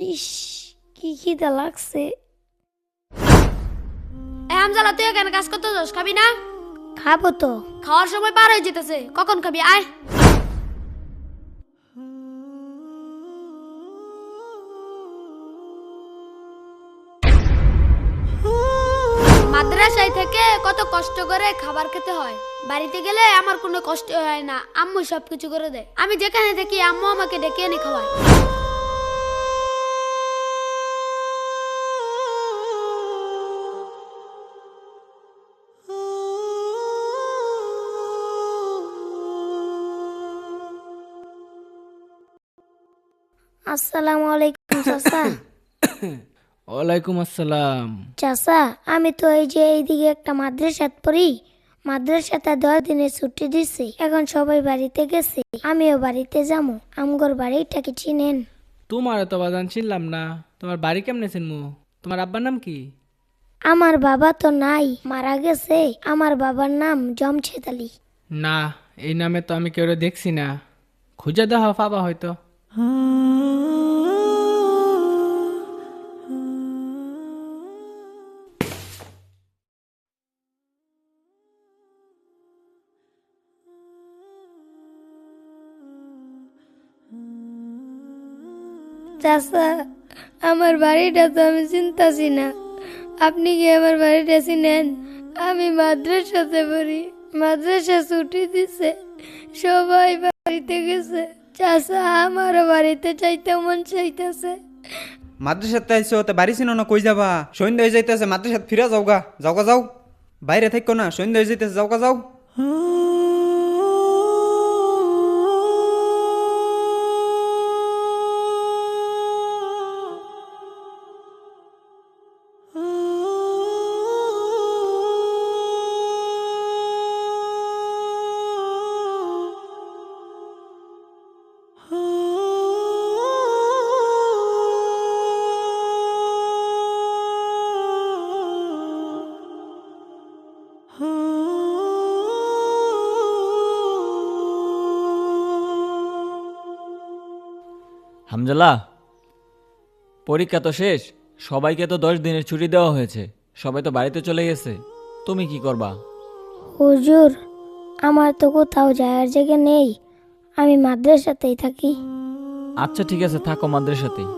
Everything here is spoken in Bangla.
ইস, কি খিদা লাগছে। হামজালা, তুই এখানে কাজ করতে যাস, খাবি না? খাবো তো। খাওয়ার সময় পার হয়ে যেতেছে, কখন খাবি? আয়। মাদ্রাসায় থেকে কত কষ্ট করে খাবার খেতে হয়, বাড়িতে গেলে আমার কোনো কষ্ট হয় না, আম্মু সবকিছু করে দেয়। আমি যেখানে থাকি আম্মু আমাকে ডেকে এনে খাওয়ায়। আসসালামু আলাইকুম চাচা। ওয়ালাইকুম আসসালাম। চাচা, আমি তো এই যে এইদিকে একটা মাদ্রাসাত পড়ি, মাদ্রাসাতে 10 দিনের ছুটি দিছে। এখন সবাই বাড়িতে গেছে, আমিও বাড়িতে যাবো। আমগর বাড়িটা কি চিনেন? তোমার তো বাজান চিনলাম না। তোমার বাড়ি কেমনে চিনমু? তোমার আব্বার নাম কি? আমার বাবা তো নাই, মারা গেছে। আমার বাবার নাম জমছেদ আলী। না, এই নামে তো আমি কেউ দেখছি না। খুঁজে দেওয়া পাবা হয়তো। চাচা, আমার বাড়িটা তো আমি চিনতাছি না, আপনি কি আমার বাড়িটা চিনেন? আমি মাদ্রাসাতে পড়ি, মাদ্রাসা ছুটি দিছে, সবাই বাড়িতে গেছে। চাচা, আমারও বাড়িতে চাইতে মন চাইতেছে। মাদ্রাসাতে আইসো তে বাড়ি চিনো না, কই যাবা? সন্ধ্যা হয়ে যাইতেছে, মাদ্রাসাত ফিরা যাওগা, যাওগা যাও। বাইরে থাকো না, সন্ধ্যা হয়ে যাইতেছে, যাওগা যাও। হামজালা, পরীক্ষা তো শেষ, সবাইকে তো 10 দিনের ছুটি দেওয়া হয়েছে, সবাই তো বাড়িতে চলে গেছে। তুমি কি করবা? হুজুর, আমার তো কোথাও যাওয়ার জায়গা নেই, আমি মাদ্রাসাতেই থাকি। আচ্ছা ঠিক আছে, থাকো মাদ্রাসাতেই।